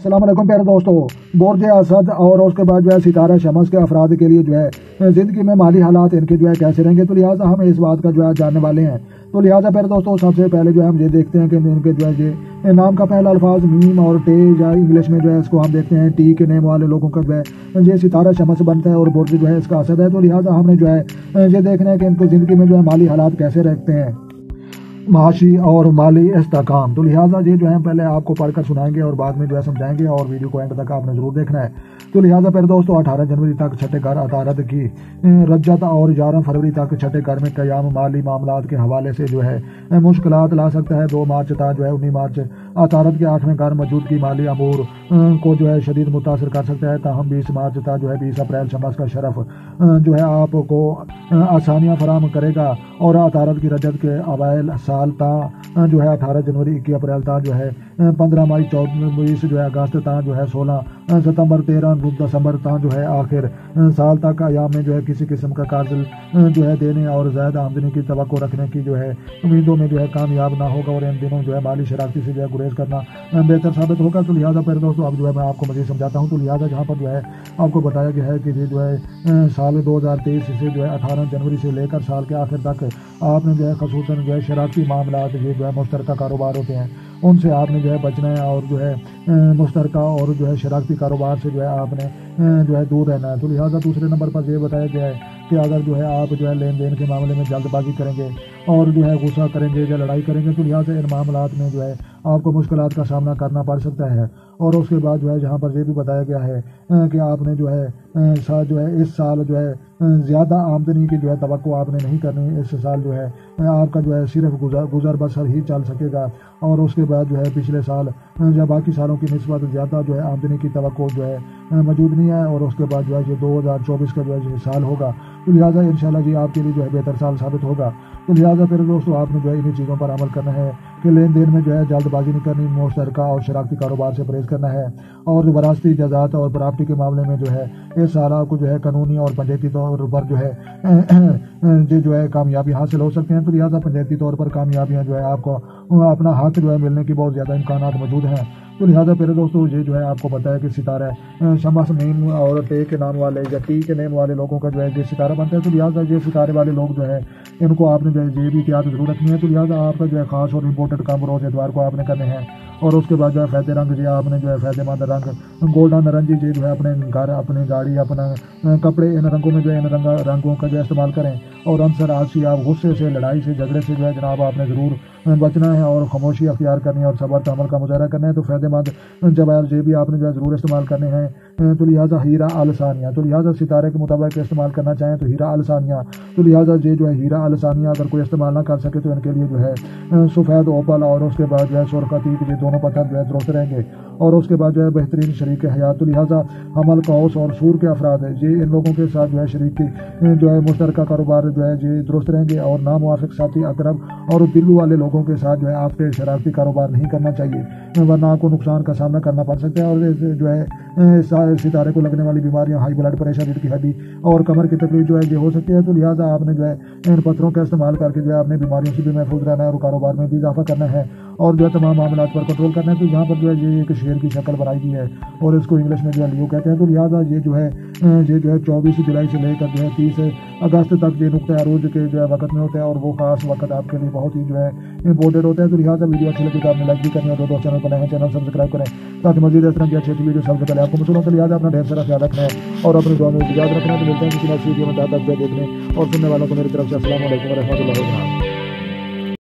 السلام علیکم پیارے دوستو، برج اسد اور اس کے بعد جو ہے ستارہ شمس کے افراد کے لیے جو ہے زندگی میں مالی حالات ان کے جو ہے کیسے رہیں گے، تو لہٰذا ہم اس بات کا جو ہے جاننے والے ہیں۔ تو لہٰذا پیارے دوستو سب سے پہلے جو ہے ہم یہ دیکھتے ہیں کہ ان کے جو ہے یہ نام کا پہلا الفاظ میم اور ٹے یا انگلش میں جو ہے اس کو ہم دیکھتے ہیں ٹی کے نیم والے لوگوں کا جو ہے یہ ستارہ شمس بنتا ہے اور برج جو ہے اس کا اسد ہے۔ تو لہٰذا ہم نے جو ہے یہ دیکھنا ہے کہ ان کو زندگی میں جو ہے مالی حالات کیسے رکھتے ہیں، معاشی اور مالی استحکام۔ تو لہٰذا یہ جو ہے پہلے آپ کو پڑھ کر سنائیں گے اور بعد میں جو ہے سمجھائیں گے، اور ویڈیو کو اینڈ تک آپ نے ضرور دیکھنا ہے۔ تو لہٰذا پھر دوستو 18 جنوری تک چھٹے گھر عطارد کی رجت اور 11 فروری تک چھٹے گھر میں قیام مالی معاملات کے حوالے سے جو ہے مشکلات لا سکتا ہے۔ 2 مارچ تا جو ہے 19 مارچ عطارد کے 8ویں گھر موجودگی مالی امور کو جو ہے شدید متاثر کر سکتا ہے، تاہم 20 مارچ تا جو ہے 20 اپریل شمس کا شرف جو ہے آپ کو آسانیاں فراہم کرے گا، اور عطارد کی رجت کے اوائل سال تا جو ہے 18 جنوری 21 اپریل تا جو ہے 15 مئی 20 جو ہے اگست تا جو ہے 16 ستمبر 13 دسمبر تا جو ہے آخر سال تک ایام میں جو ہے کسی قسم کا قرض جو ہے دینے اور زائد آمدنی کی توقع رکھنے کی جو ہے امیدوں میں جو ہے کامیاب نہ ہوگا، اور ان دنوں جو ہے مالی شرارتی سے جو ہے گریز کرنا بہتر ثابت ہوگا۔ تو لہٰذا پھر دوستوں اب جو ہے میں آپ کو مزید سمجھاتا ہوں۔ تو لہٰذا جہاں پر جو ہے آپ کو بتایا گیا ہے کہ یہ جو ہے سال 2023 سے جو ہے 18 جنوری سے لے کر سال کے آخر تک آپ نے جو ہے خصوصاً جو ہے شرارتی معاملات یہ جو ہے مشترکہ کاروبار ہوتے ہیں ان سے آپ نے جو ہے بچنا ہے، اور جو ہے مشترکہ اور جو ہے شراکتی کاروبار سے جو ہے آپ نے جو ہے دور رہنا ہے۔ تو لہٰذا دوسرے نمبر پر یہ بتایا گیا ہے کہ اگر جو ہے آپ جو ہے لین دین کے معاملے میں جلد بازی کریں گے اور جو ہے غصہ کریں گے یا لڑائی کریں گے، تو لہٰذا ان معاملات میں جو ہے آپ کو مشکلات کا سامنا کرنا پڑ سکتا ہے۔ اور اس کے بعد جو ہے جہاں پر یہ بھی بتایا گیا ہے کہ آپ نے جو ہے اس سال جو ہے زیادہ آمدنی کی جو ہے توقع آپ نے نہیں کرنی۔ اس سال جو ہے آپ کا جو ہے صرف گزر بسر ہی چل سکے گا، اور اس کے بعد جو ہے پچھلے سال یا باقی سالوں کی نسبت زیادہ جو ہے آمدنی کی توقع جو ہے موجود نہیں ہے، اور اس کے بعد جو ہے یہ 2024 کا جو ہے یہ سال ہوگا۔ تو لہٰذا انشاءاللہ یہ آپ کے لیے جو ہے بہتر سال ثابت ہوگا۔ تو لہٰذا پھر دوستوں آپ نے جو ہے انہیں چیزوں پر عمل کرنا ہے کہ لین دین میں جو ہے جلد بازی نہیں کرنی، مشترکہ اور شراکتی کاروبار سے پرہیز کرنا ہے، اور وراثتی جائیداد اور پراپرٹی کے معاملے میں جو ہے اس سال آپ کو جو ہے قانونی اور پنچایتی طور پر جو ہے کامیابی حاصل ہو سکتے ہیں۔ تو لہٰذا پنچایتی طور پر کامیابیاں جو ہے آپ کو اپنا حق جو ہے ملنے کی بہت زیادہ امکانات موجود ہیں۔ تو لہٰذا پھر دوستوں یہ جو ہے آپ کو پتا ہے کہ ستارہ شمس نیم اور ٹے کے نام والے یا ٹی کے نیم والے لوگوں کا جو ہے یہ ستارہ بنتا ہے۔ تو لہٰذا یہ ستارے والے لوگ جو ہے ان کو آپ نے جو ہے یہ بھی احتیاط ضرور رکھنی ہے۔ تو لہٰذا آپ کا جو ہے خاص اور امپورٹنٹ کام روز اتوار کو آپ نے کرنے ہیں، اور اس کے بعد جو ہے فائدے رنگ جو ہے آپ نے جو ہے فائدے مند رنگ گولڈن رنجی جو ہے اپنے گھر اپنی گاڑی اپنا کپڑے ان رنگوں میں جو ہے ان رنگوں کا جو ہے استعمال کریں، اور عنصر آلسی آپ غصے سے لڑائی سے جھگڑے سے جو ہے جناب آپ نے ضرور بچنا ہے، اور خاموشی اختیار کرنی ہے اور صبر تحمل کا مظاہرہ کرنا ہے۔ تو فائدے مند جواہر یہ بھی آپ نے جو ہے ضرور استعمال کرنے ہیں۔ تو لہٰذا ہیرا الثانیہ، تو لہٰذا ستارے کے مطابق استعمال کرنا چاہیں تو ہیرا الثانیہ، تو لہٰذا یہ جو ہے ہیرا الثانیہ اگر کوئی استعمال نہ کر سکے تو ان کے لیے جو ہے سفید اوپل اور اس کے بعد جو ہے سرخ عتیق یہ دونوں پتھر جو ہے درست رہیں گے، اور اس کے بعد جو ہے بہترین شریک حیات۔ تو لہٰذا حمل قوس اور سور کے افراد ہیں یہ ان لوگوں کے ساتھ جو ہے شریک جو ہے مشترکہ کاروبار جو ہے یہ درست رہیں گے، اور ناموافق ساتھی اقرب اور دلو والے لوگوں کے ساتھ جو ہے آپ کے شرارتی کاروبار نہیں کرنا چاہیے، ورنہ آپ کو نقصان کا سامنا کرنا پڑ سکتا ہے۔ اور جو ہے ستارے کو لگنے والی بیماریاں ہائی بلڈ پریشر، ریڑھ کی ہڈی اور کمر کی تکلیف جو ہے یہ ہو سکتی ہے۔ تو لہٰذا آپ نے جو ہے ان پتھروں کا استعمال کر کے جو ہے اپنے بیماریوں سے بھی محفوظ رہنا ہے، اور کاروبار میں بھی اضافہ کرنا ہے، اور جو ہے تمام معاملات پر کنٹرول کرنا ہے۔ تو یہاں پر جو ہے یہ ایک شیر کی شکل بنائی گئی ہے، اور اس کو انگلش میں جو ہے لیو کہتے ہیں۔ تو لہٰذا یہ جو ہے 24 جولائی سے لے کر جو ہے 30 اگست تک یہ نقطۂ عروج کے جو ہے وقت میں ہوتا ہے، اور وہ خاص وقت آپ کے لیے بہت ہی جو ہے امپورٹنٹ ہوتا ہے۔ تو لہٰذا ویڈیو اچھی لگی تو آپ نے لائک بھی کرنی ہے، اور دوست چینل پر نئے ہیں چینل سبسکرائب کریں تاکہ مزید اس طرح کی اچھی ویڈیو سب سے پہلے آپ کو مصروف ہو۔ لہٰذا اپنا ڈھیر سارا خیال رکھنا ہے اور اپنی دعا میں یاد رکھنا ہے۔ تو ملتے ہیں کسی نئی ویڈیو میں، تب تک دیکھنے اور سننے والوں کو میری طرف سے السلام علیکم ورحمۃ اللہ وبرکاتہ۔